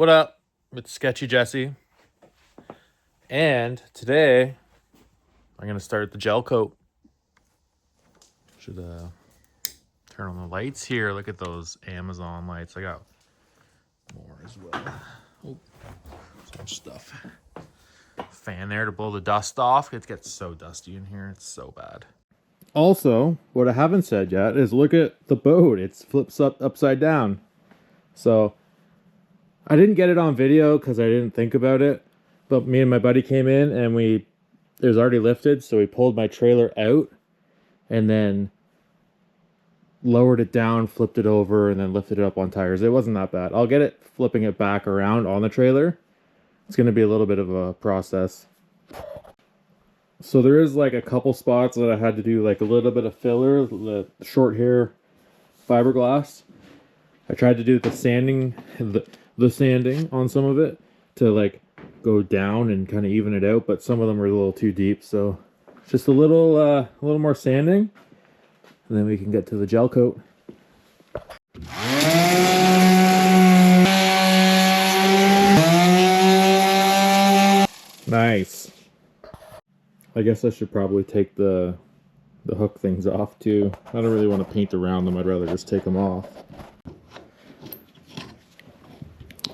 What up? It's Sketchy Jesse. And today I'm gonna start the gel coat. Should turn on the lights here. Look at those Amazon lights. I got more as well. Oh, so much stuff. Fan there to blow the dust off. It gets so dusty in here. It's so bad. Also, what I haven't said yet is look at the boat. It flips upside down. So I didn't get it on video because I didn't think about it. But me and my buddy came in and it was already lifted. So we pulled my trailer out and then lowered it down, flipped it over, and then lifted it up on tires. It wasn't that bad. I'll get it flipping it back around on the trailer. It's going to be a little bit of a process. So there is like a couple spots that I had to do like a little bit of filler, the short hair fiberglass. I tried to do the sanding, the sanding on some of it to like go down and kind of even it out, but some of them were a little too deep. So just a little more sanding, and then we can get to the gel coat. Nice. I guess I should probably take the hook things off too. I don't really want to paint around them. I'd rather just take them off.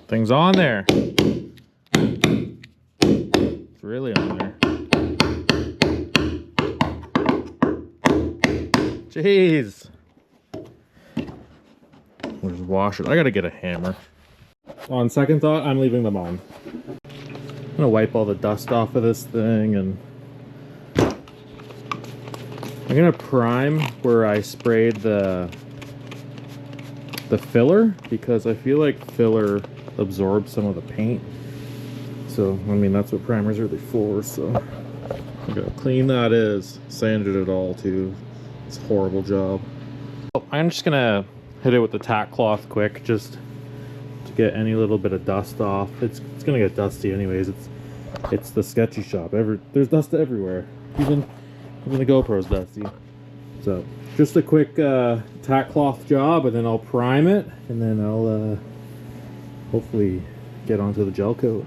Things on there. It's really on there. Jeez. We'll just wash it. I gotta get a hammer. On second thought, I'm leaving them on. I'm gonna wipe all the dust off of this thing, and I'm gonna prime where I sprayed the filler, because I feel like filler absorbs some of the paint. So, I mean, that's what primers are really for. So, look how clean that is. Sanded it all too. It's a horrible job. I'm just gonna hit it with the tack cloth quick, just to get any little bit of dust off. It's gonna get dusty anyways. It's the sketchy shop. There's dust everywhere. Even the GoPro's dusty. So just a quick tack cloth job, and then I'll prime it, and then I'll hopefully get onto the gel coat.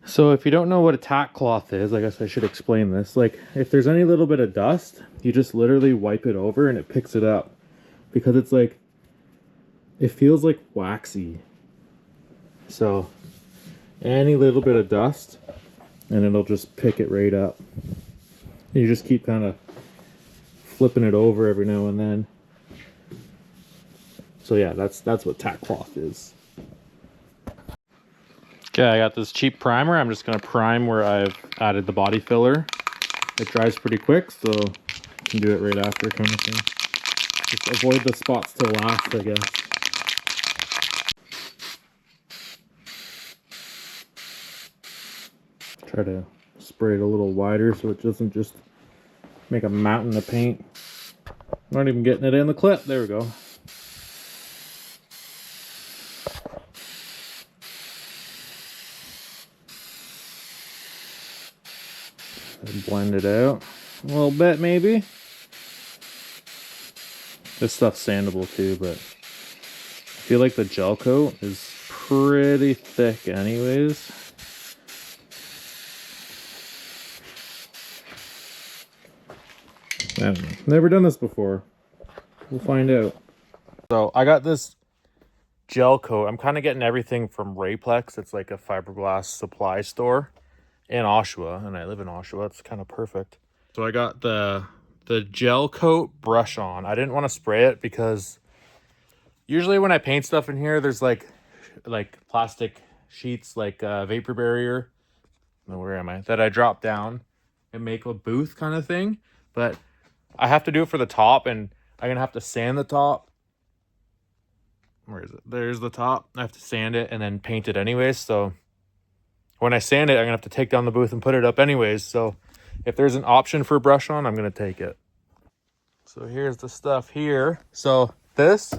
So if you don't know what a tack cloth is, I guess I should explain this. Like, if there's any little bit of dust, you just literally wipe it over and it picks it up, because it's like, it feels like waxy. So any little bit of dust and it'll just pick it right up. You just keep kind of flipping it over every now and then. So yeah, that's what tack cloth is. Okay, I got this cheap primer. I'm just gonna prime where I've added the body filler. It dries pretty quick, so you can do it right after, kind of thing. Just avoid the spots to last, I guess. Try to spray it a little wider so it doesn't just make a mountain of paint. Not even getting it in the clip. There we go. And blend it out a little bit, maybe. This stuff's sandable too, but I feel like the gel coat is pretty thick anyways. I don't know. Never done this before. We'll find out. So I got this gel coat. I'm kind of getting everything from Rayplex. It's like a fiberglass supply store in Oshawa, and I live in Oshawa. It's kind of perfect. So I got the gel coat brush on. I didn't want to spray it because usually when I paint stuff in here, there's like plastic sheets, like vapor barrier. No, where am I? That I drop down and make a booth kind of thing. But I have to do it for the top, and I'm gonna have to sand the top. Where is it? There's the top. I have to sand it and then paint it anyways. So when I sand it, I'm gonna have to take down the booth and put it up anyways. So if there's an option for brush on, I'm gonna take it. So here's the stuff here. So this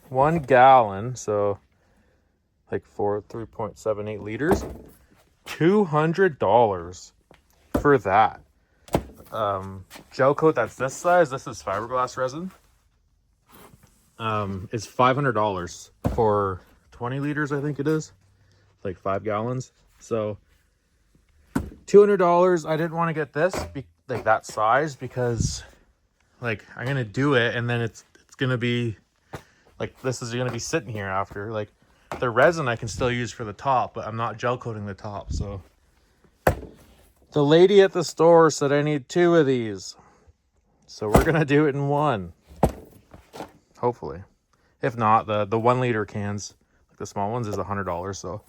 1 gallon, so like 3.78 liters, $200 for that. Gel coat that's this size, this is fiberglass resin, is $500 for 20 liters, I think it is. Like 5 gallons. So $200. I didn't want to get this like that size because like I'm gonna do it and then it's gonna be like this is gonna be sitting here after. Like the resin I can still use for the top, but I'm not gel coating the top. So the lady at the store said I need 2 of these, so we're gonna do it in one, hopefully. If not, the 1 liter cans, like the small ones, is $100. So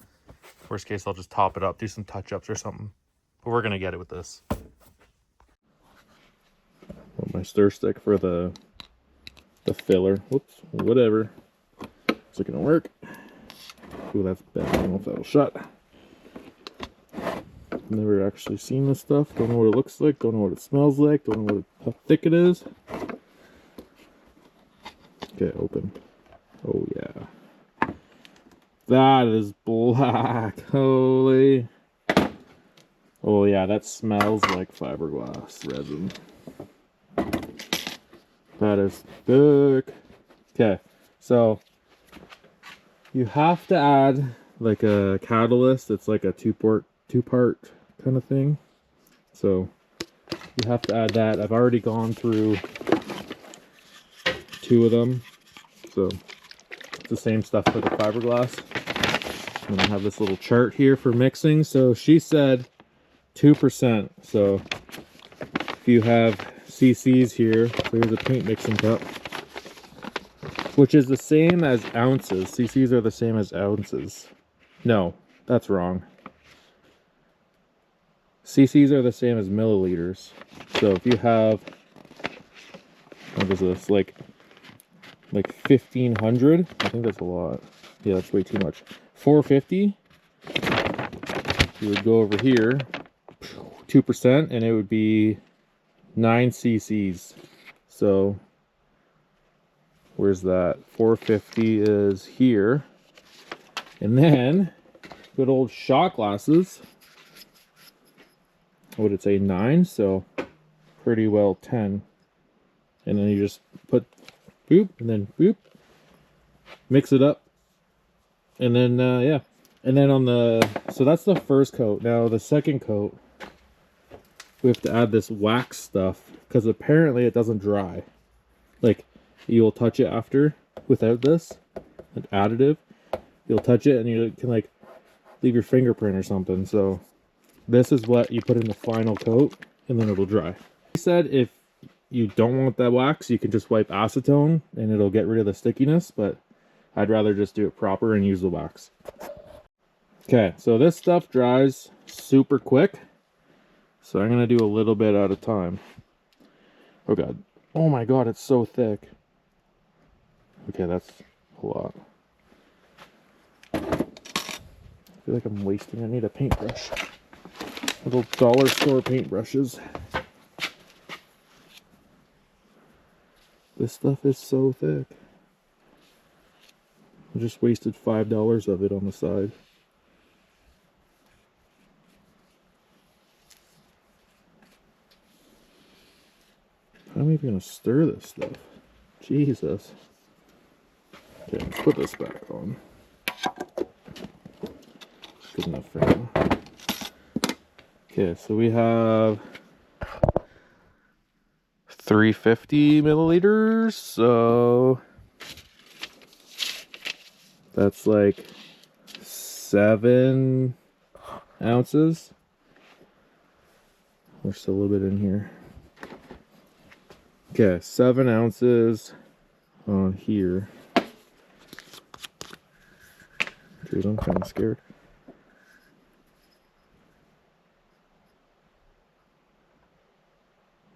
worst case, I'll just top it up, do some touch-ups or something. But we're gonna get it with this. Want my stir stick for the filler. Whoops, whatever. Is it gonna work? Ooh, that's bad. I don't know if that'll shut. Never actually seen this stuff. Don't know what it looks like. Don't know what it smells like. Don't know how thick it is. Okay, open. Oh yeah. That is black. Holy. Oh yeah, that smells like fiberglass resin. That is thick. Okay, so you have to add like a catalyst. It's like a two-part kind of thing. So you have to add that. I've already gone through 2 of them. So it's the same stuff for the fiberglass. And I have this little chart here for mixing. So she said 2%. So if you have cc's here, so here's a paint mixing cup, which is the same as ounces. cc's are the same as ounces. No, that's wrong. cc's are the same as milliliters. So if you have, what is this, like 1500, I think that's a lot. Yeah, that's way too much. 450, you would go over here, 2%, and it would be 9 cc's. So where's that? 450 is here. And then good old shot glasses. What would it say? 9, so pretty well 10. And then you just put boop and then boop, mix it up, and then yeah. And then on the, so that's the first coat. Now the second coat, we have to add this wax stuff because apparently it doesn't dry. Like you'll touch it after without this, an additive, you'll touch it and you can like leave your fingerprint or something. So this is what you put in the final coat and then it'll dry. He said if you don't want that wax, you can just wipe acetone and it'll get rid of the stickiness, but I'd rather just do it proper and use the wax. Okay, so this stuff dries super quick. So I'm going to do a little bit at a time. Oh god. Oh my god, it's so thick. Okay, that's a lot. I feel like I'm wasting. I need a paintbrush. Little dollar store paintbrushes. This stuff is so thick. I just wasted $5 of it on the side. How am I even gonna stir this stuff? Jesus. Okay, let's put this back on. Good enough for now. Okay, so we have 350 milliliters, so that's like 7 ounces. There's still a little bit in here. Okay, 7 ounces on here. Dude, I'm kind of scared.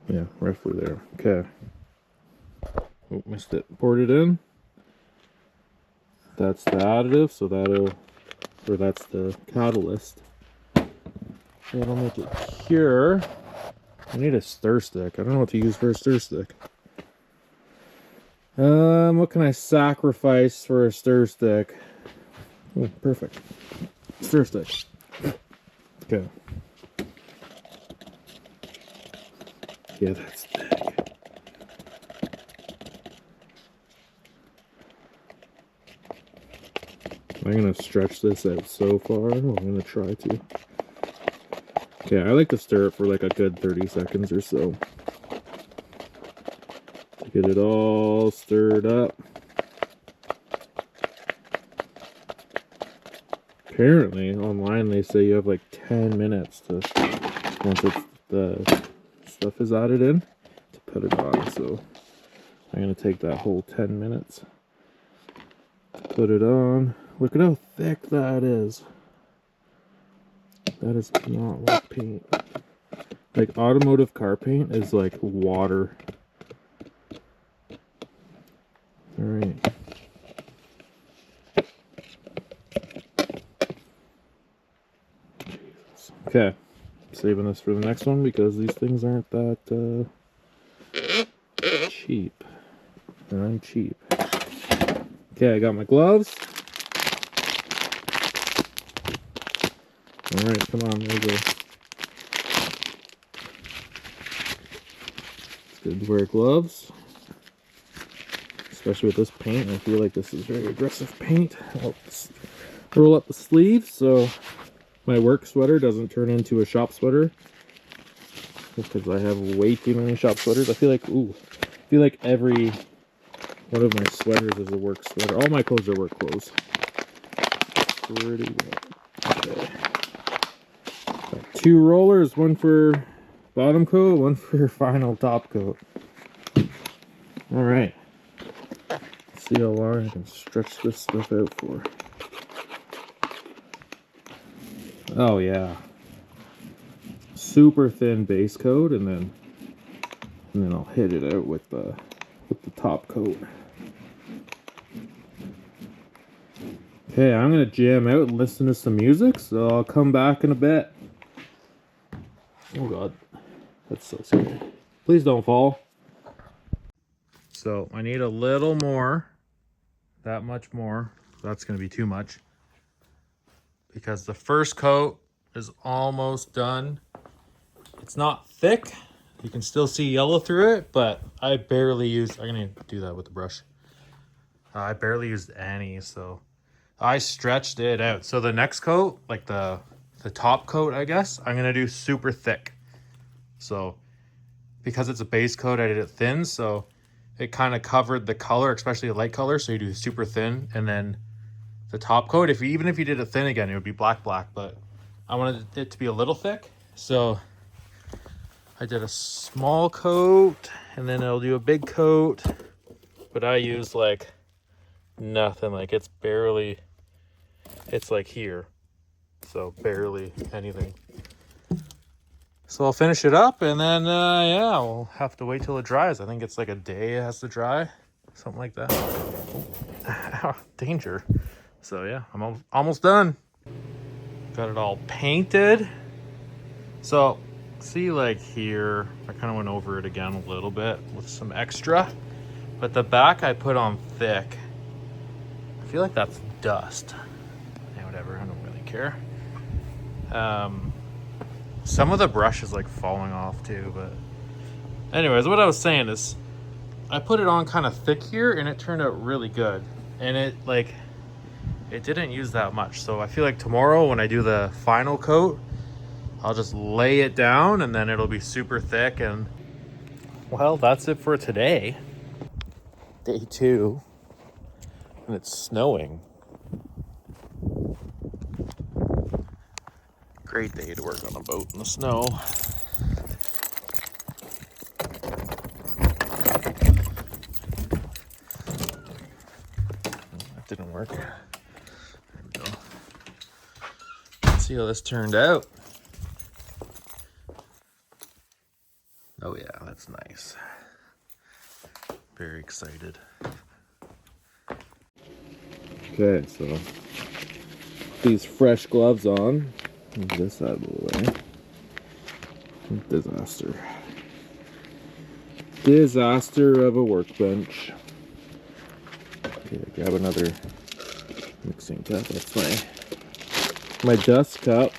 Yeah, roughly there. Okay. Oh, missed it. Poured it in. That's the additive, so that's the catalyst. That'll make it cure. I need a stir stick. I don't know what to use for a stir stick. What can I sacrifice for a stir stick? Oh, perfect. Stir stick. Okay. Yeah, that's thick. I'm gonna stretch this out so far. I'm gonna try to. Okay, I like to stir it for like a good 30 seconds or so. To get it all stirred up. Apparently, online they say you have like 10 minutes to, once the stuff is added in, to put it on. So I'm gonna take that whole 10 minutes to put it on. Look at how thick that is. That is not like paint. Like automotive car paint is like water. All right. Okay, saving this for the next one because these things aren't that cheap. I'm cheap. Okay, I got my gloves. All right, come on, there we go. It's good to wear gloves, especially with this paint. I feel like this is very aggressive paint. I'll roll up the sleeves so my work sweater doesn't turn into a shop sweater, because I have way too many shop sweaters. I feel like every one of my sweaters is a work sweater. All my clothes are work clothes. Pretty good. Okay. Got 2 rollers, one for bottom coat, one for final top coat. All right. Let's see how long I can stretch this stuff out for. Oh yeah, super thin base coat, and then I'll hit it out with the top coat. Okay, I'm gonna jam out and listen to some music, so I'll come back in a bit. Oh god, that's so scary. Please don't fall. So I need a little more, that much more. That's gonna be too much, because the first coat is almost done. It's not thick. You can still see yellow through it, but I barely used, I'm gonna do that with the brush. I barely used any, so I stretched it out. So the next coat, like the top coat, I guess, I'm gonna do super thick. So because it's a base coat, I did it thin, so it kind of covered the color, especially the light color, so you do super thin, and then the top coat, even if you did it thin again, it would be black, but I wanted it to be a little thick, so I did a small coat, and then I'll do a big coat, but I used like nothing. Like it's like here, so barely anything. So I'll finish it up, and then yeah, we'll have to wait till it dries. I think it's like a day it has to dry, something like that. Danger. So yeah, I'm almost done. Got it all painted. So see, like here, I kind of went over it again a little bit with some extra, but the back I put on thick. I feel like that's dust. Yeah, whatever, I don't really care. Some of the brush is like falling off too, but anyways, what I was saying is I put it on kind of thick here, and it turned out really good, and it didn't use that much. So I feel like tomorrow when I do the final coat, I'll just lay it down, and then it'll be super thick. And well, that's it for today. Day 2, and it's snowing. Great day to work on a boat in the snow. That didn't work. There we go. Let's see how this turned out. Oh yeah, that's nice. Very excited. Okay, so these fresh gloves on. Move this out of the way. Disaster. Disaster of a workbench. Okay, grab another mixing cup. That's my dust cup.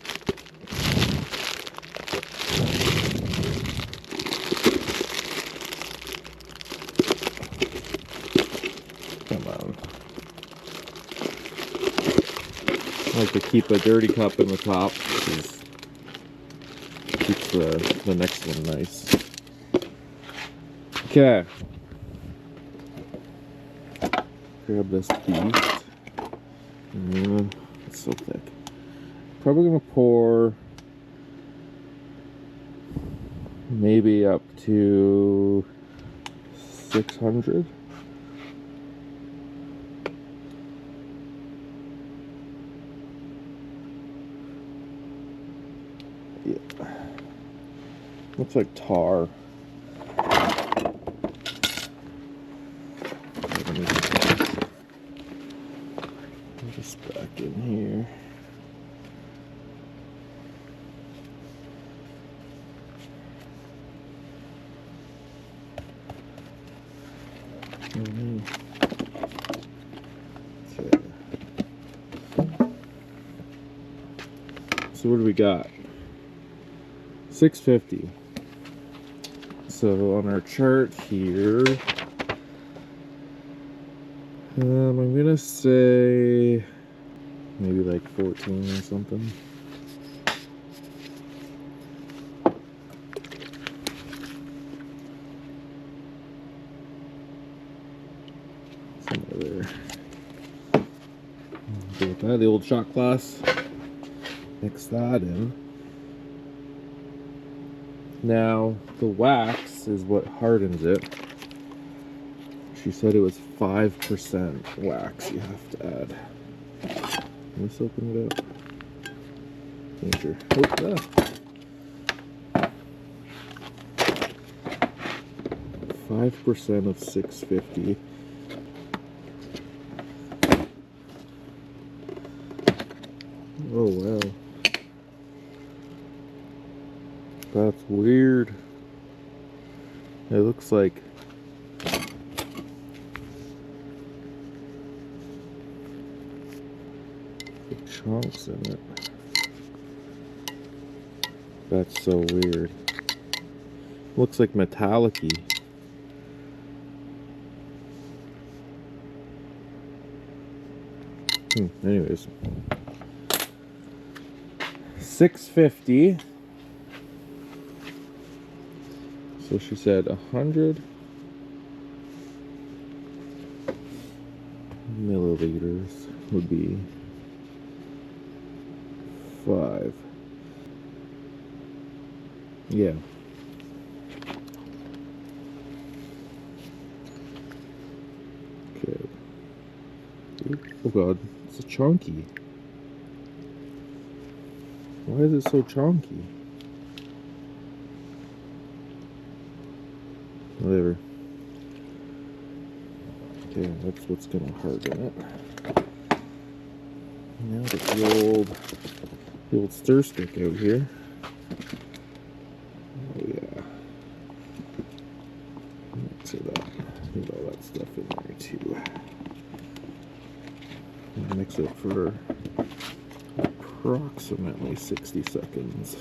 Come on. like to keep a dirty cup in the top because it keeps the next one nice. Okay. Grab this beast. It's so thick. Probably gonna pour maybe up to 600. Yeah. Looks like tar. Just back in here. Okay. So what do we got? 650. So on our chart here, I'm gonna say maybe like 14 or something. Somewhere there. Go with that, the old shot glass. Mix that in. Now, the wax is what hardens it. She said it was 5% wax you have to add. Let's open it up. Danger. Oh, ah. 5% of 650. Oh, wow. That's weird. It looks like the chunks in it. That's so weird. Looks like metallic-y. Anyways. 650. So she said 100 milliliters would be 5. Yeah. Okay. Oh god, it's a chunky. Why is it so chunky? Whatever. Okay, that's what's gonna harden it. Now the old stir stick out here. Oh yeah. Mix it up. Put all that stuff in there too. And mix it for approximately 60 seconds.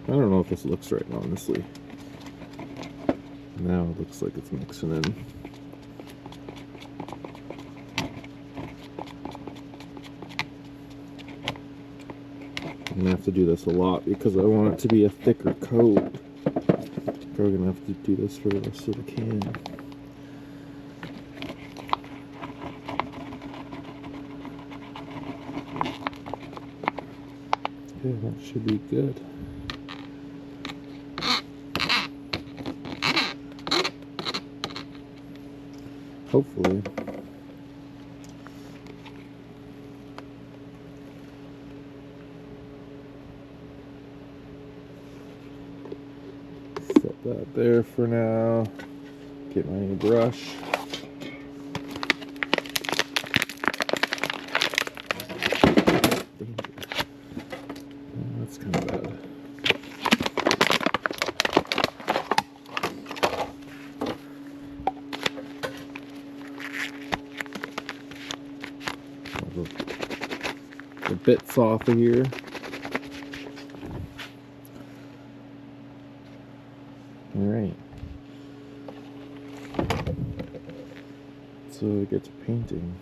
I don't know if this looks right, honestly. Now it looks like it's mixing in. I'm gonna have to do this a lot because I want it to be a thicker coat. Probably gonna have to do this for the rest of the can. Okay, that should be good. Hopefully. Set that there for now. Get my new brush. That's kind of bad. The bits off of here. All right. Let's so it gets painting.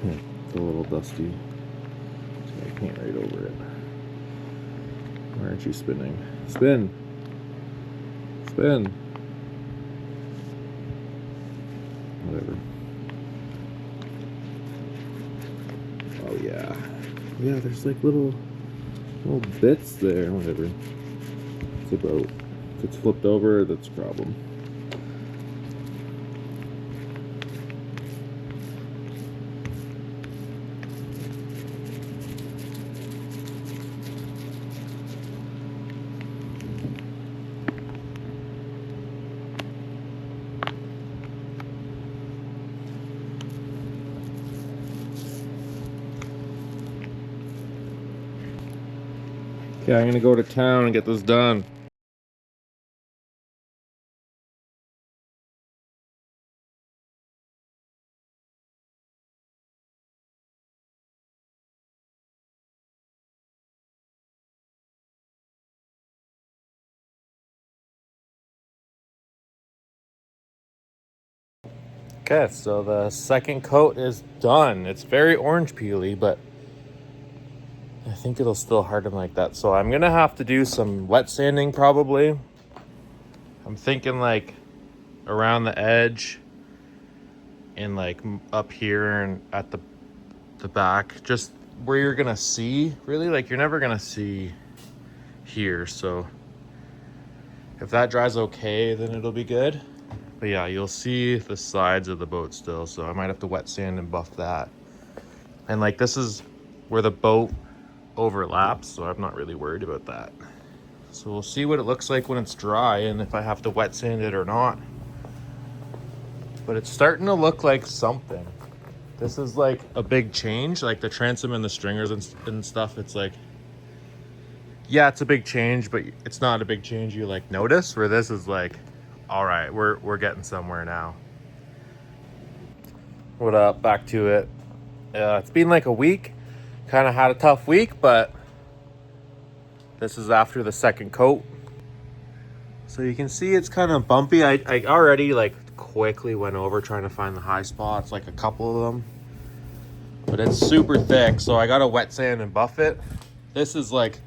It's a little dusty, so I paint right over it. Why aren't you spinning? Spin! Spin! Whatever. Oh yeah. Yeah, there's like little bits there. Whatever. It's a boat. If it's flipped over, that's a problem. Okay, I'm gonna go to town and get this done. Okay, so the second coat is done. It's very orange peely, but I think it'll still harden like that. So I'm gonna have to do some wet sanding probably. I'm thinking like around the edge and like up here and at the back, just where you're gonna see, really, like you're never gonna see here. So if that dries okay, then it'll be good. But yeah, you'll see the sides of the boat still, so I might have to wet sand and buff that. And like this is where the boat overlaps, so I'm not really worried about that. So we'll see what it looks like when it's dry and if I have to wet sand it or not. But it's starting to look like something. This is like a big change, like the transom and the stringers and stuff. It's like, yeah, it's a big change, but it's not a big change you like notice, where this is like, all right, we're getting somewhere now. What up? Back to it. It's been like a week. Kind of had a tough week, but this is after the second coat. So you can see it's kind of bumpy. I already like quickly went over trying to find the high spots, like a couple of them. But it's super thick, so I got to wet sand and buff it. This is like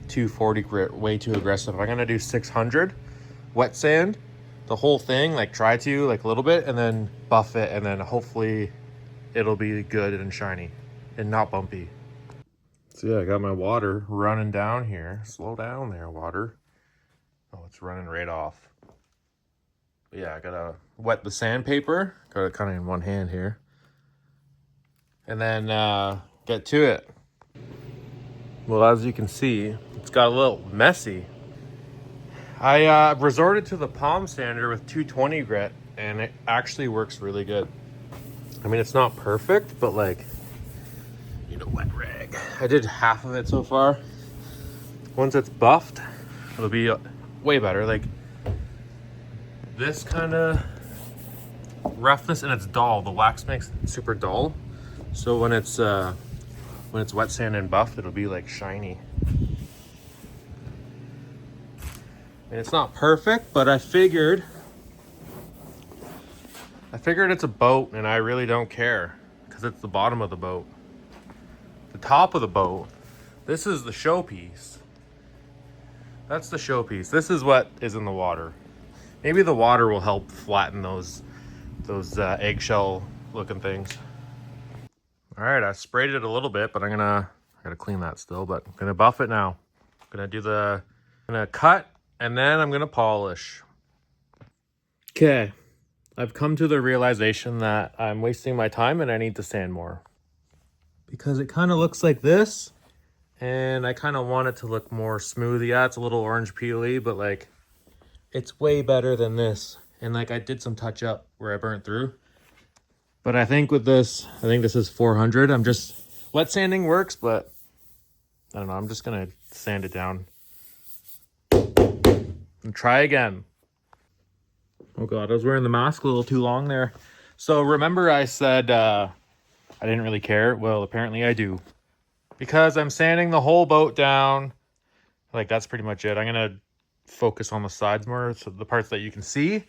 240 grit, way too aggressive. I'm gonna do 600 wet sand the whole thing, like try to like a little bit, and then buff it, and then hopefully it'll be good and shiny and not bumpy. So yeah, I got my water running down here. Slow down there, water. Oh, it's running right off. But yeah, I gotta wet the sandpaper. Got it kind of in one hand here. And then get to it. Well, as you can see, it's got a little messy. I resorted to the palm sander with 220 grit, and it actually works really good. I mean, it's not perfect, but like, need a wet rag. I did half of it so far. Once it's buffed, it'll be way better. Like this kind of roughness, and it's dull. The wax makes it super dull. So when it's wet sand and buffed, it'll be like shiny. And it's not perfect, but I figured it's a boat, and I really don't care because it's the bottom of the boat. The top of the boat, this is the showpiece. That's the showpiece. This is what is in the water. Maybe the water will help flatten those eggshell looking things. All right, I sprayed it a little bit, but I gotta clean that still, but I'm gonna buff it now. I'm gonna cut, and then I'm gonna polish. Okay, I've come to the realization that I'm wasting my time and I need to sand more. Because it kind of looks like this, and I kind of want it to look more smooth. Yeah, it's a little orange peely, but like, it's way better than this. And like, I did some touch up where I burnt through. But I think with this, I think this is 400. I'm just, wet sanding works, but I don't know. I'm just gonna sand it down and try again. Oh God, I was wearing the mask a little too long there. So remember I said I didn't really care? Well, apparently I do. because I'm sanding the whole boat down, like that's pretty much it. I'm gonna focus on the sides more, so the parts that you can see.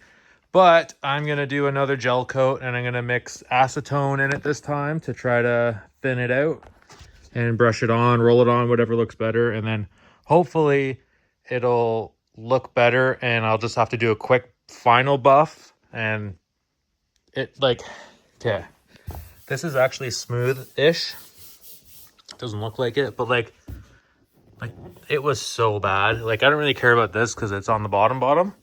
But I'm gonna do another gel coat, and I'm gonna mix acetone in it this time to try to thin it out and brush it on, roll it on, whatever looks better. And then hopefully it'll look better, and I'll just have to do a quick final buff. And it like, yeah, this is actually smooth-ish. Doesn't look like it, but like it was so bad. Like, I don't really care about this because it's on the bottom.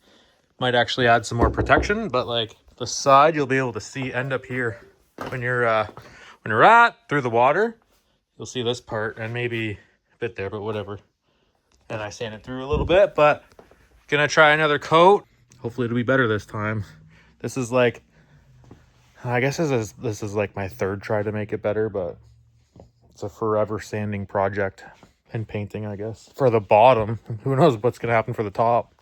Might actually add some more protection, but like the side you'll be able to see end up here when you're through the water. You'll see this part and maybe a bit there, but whatever. And I sand it through a little bit, but gonna try another coat. Hopefully it'll be better this time. This is like, I guess this is like my third try to make it better, but it's a forever sanding project and painting, I guess. For the bottom, who knows what's gonna happen for the top.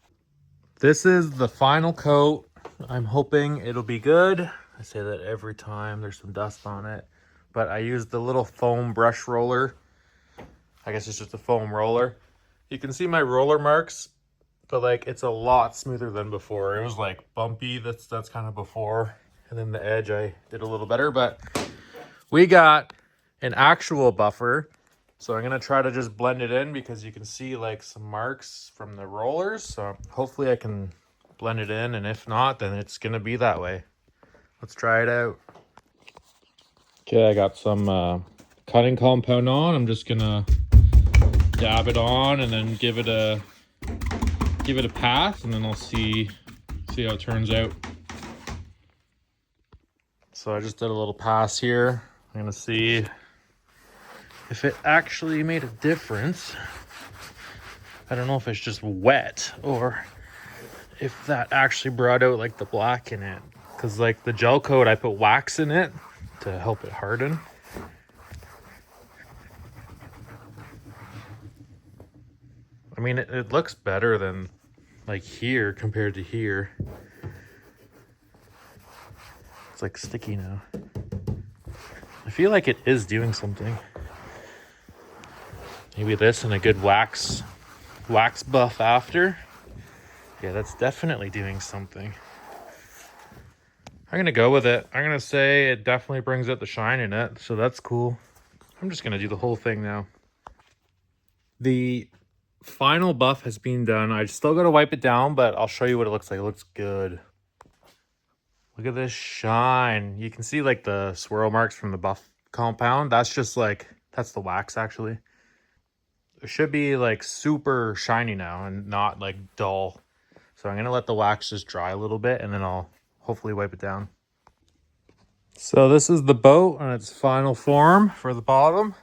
This is the final coat. I'm hoping it'll be good. I say that every time there's some dust on it, but I used the little foam brush roller. I guess it's just a foam roller. You can see my roller marks, but like it's a lot smoother than before. It was like bumpy, that's kind of before. And then the edge I did a little better, but we got an actual buffer. So I'm gonna try to just blend it in because you can see like some marks from the rollers. So hopefully I can blend it in, and if not, then it's gonna be that way. Let's try it out. Okay, I got some cutting compound on. I'm just gonna dab it on and then give it a pass, and then I'll see how it turns out. So I just did a little pass here. I'm gonna see if it actually made a difference. I don't know if it's just wet or if that actually brought out like the black in it. Cause like the gel coat, I put wax in it to help it harden. I mean, it looks better than like here compared to here. It's like sticky now. I feel like it is doing something. Maybe this and a good wax buff after. Yeah, that's definitely doing something. I'm gonna go with it. I'm gonna say it definitely brings out the shine in it, so that's cool. I'm just gonna do the whole thing now. The final buff has been done. I still gotta wipe it down, but I'll show you what it looks like. It looks good. Look at this shine. You can see like the swirl marks from the buff compound. That's just like, that's the wax actually. It should be like super shiny now and not like dull. So I'm gonna let the wax just dry a little bit, and then I'll hopefully wipe it down. So this is the boat in its final form for the bottom.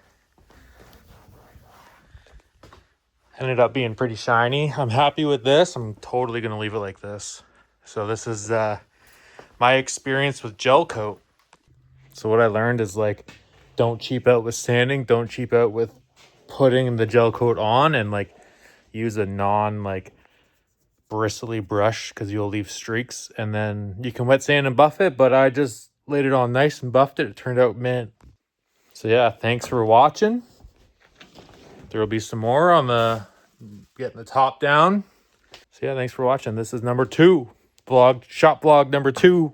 Ended up being pretty shiny. I'm happy with this. I'm totally gonna leave it like this. So this is my experience with gel coat. So what I learned is like, don't cheap out with sanding, don't cheap out with putting the gel coat on, and like use a non like bristly brush because you'll leave streaks, and then you can wet sand and buff it, but I just laid it on nice and buffed it. It turned out mint. So yeah, thanks for watching. There will be some more on the getting the top down. So yeah, thanks for watching. This is number 2 vlog, shop vlog number 2.